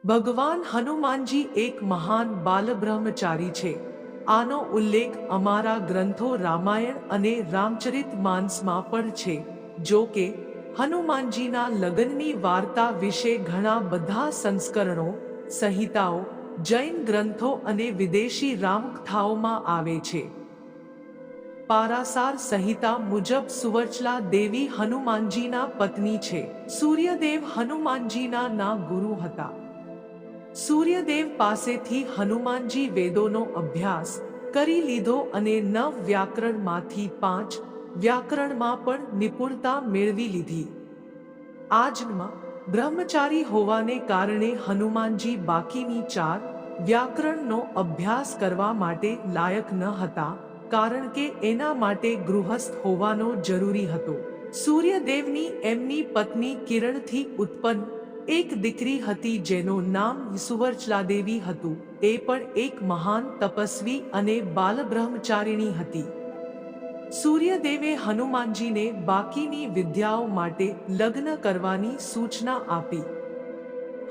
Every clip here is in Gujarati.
ભગવાન હનુમાનજી એક મહાન બાલબ્રહ્મચારી છે. આનો ઉલ્લેખ અમારા ગ્રંથો રામાયણ અને રામચરિતમાનસમાં પણ છે. જો કે હનુમાનજીના લગ્નની વાર્તા વિશે ઘણા બધા સંસ્કરણો, સંહિતાઓ, જૈન ગ્રંથો અને વિદેશી રામકથાઓમાં આવે છે. પારાસાર સંહિતા મુજબ સુવર્ચલા દેવી હનુમાનજીના પત્ની છે. સૂર્યદેવ હનુમાનજીના ના ગુરુ હતા. સૂર્યદેવ પાસેથી હનુમાનજી વેદોનો અભ્યાસ કરી લીધો અને 9 વ્યાકરણમાંથી 5 વ્યાકરણમાં પણ નિપુણતા મેળવી લીધી. આજમાં બ્રહ્મચારી હોવાને કારણે હનુમાનજી બાકીની 4 વ્યાકરણનો અભ્યાસ કરવા માટે લાયક ન હતા, કારણ કે એના માટે ગૃહસ્થ હોવાનો જરૂરી હતો. સૂર્યદેવની એમની પત્ની કિરણથી ઉત્પન્ન એક દીકરી હતી જેનું નામ સુવર્ચલાદેવી હતું. એ પણ એક મહાન તપસ્વી અને બાલબ્રહ્મચારિણી હતી. સૂર્યદેવે હનુમાનજીને બાકીની વિદ્યાઓ માટે લગ્ન કરવાની સૂચના આપી.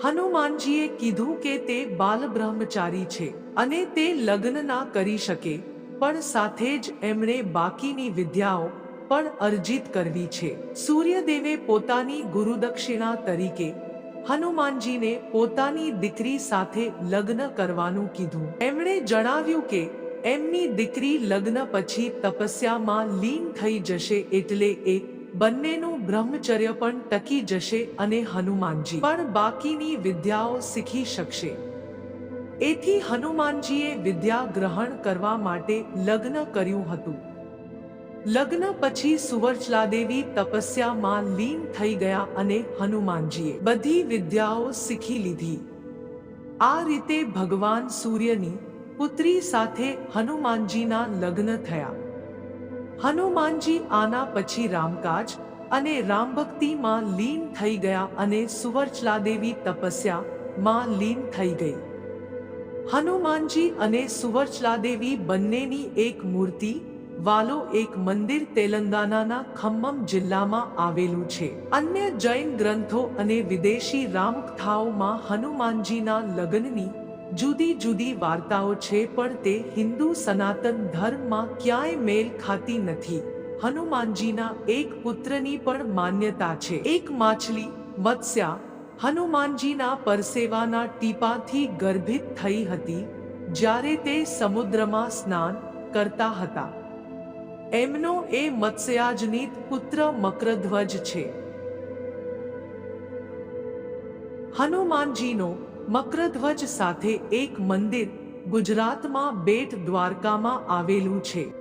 હનુમાનજીએ કીધું કે તે બાલબ્રહ્મચારી છે અને તે લગ્ન ના કરી શકે, પણ સાથે જ એમણે બાકીની વિદ્યાઓ પણ અર્જિત કરવી છે. સૂર્યદેવે પોતાની ગુરુદક્ષિણા તરીકે હનુમાનજીને પોતાની દીકરી સાથે લગ્ન કરવાનું કીધું. એમણે જણાવ્યું કે એમની દીકરી લગ્ન પછી તપસ્યામાં લીન થઈ જશે, એટલે એ બંનેનું બ્રહ્મચર્ય પણ ટકી જશે અને હનુમાનજી પણ બાકીની વિદ્યાઓ શીખી શકશે. એથી હનુમાનજીએ વિદ્યા ગ્રહણ કરવા માટે લગ્ન કર્યું હતું. લગ્ન પછી સુવર્ચલાદેવી તપસ્યામાં લીન થઈ ગયા અને હનુમાનજીએ બધી વિદ્યાઓ શીખી લીધી. આ રીતે ભગવાન સૂર્યની પુત્રી સાથે હનુમાનજીના લગ્ન થયા. હનુમાનજી આના પછી રામકાજ અને રામભક્તિમાં લીન થઈ ગયા અને સુવર્ચલાદેવી તપસ્યામાં લીન થઈ ગઈ. હનુમાનજી અને સુવર્ચલાદેવી બંનેની એક મૂર્તિ વાલો એક મંદિર તેલંગાનાના ખમ્મમ જિલ્લામાં આવેલું છે. અન્ય જૈન ગ્રંથો અને વિદેશી રામકથાઓમાં હનુમાનજીના લગ્નની જુદી જુદી વાર્તાઓ છે, પણ તે હિન્દુ સનાતન ધર્મમાં ક્યાંય મેલ ખાતી નથી. હનુમાનજીના એક પુત્રની પણ માન્યતા છે. એક માછલી મત્સ્યા હનુમાનજીના પરસેવાના ટીપાથી ગર્ભિત થઈ હતી જ્યારે તે સમુદ્રમાં સ્નાન કરતા હતા. એમનો એ મત્સ્યાજનિત પુત્ર મકરધ્વજ છે. હનુમાનજીનો મકરધ્વજ સાથે એક મંદિર ગુજરાતમાં બેટ દ્વારકામાં આવેલું છે.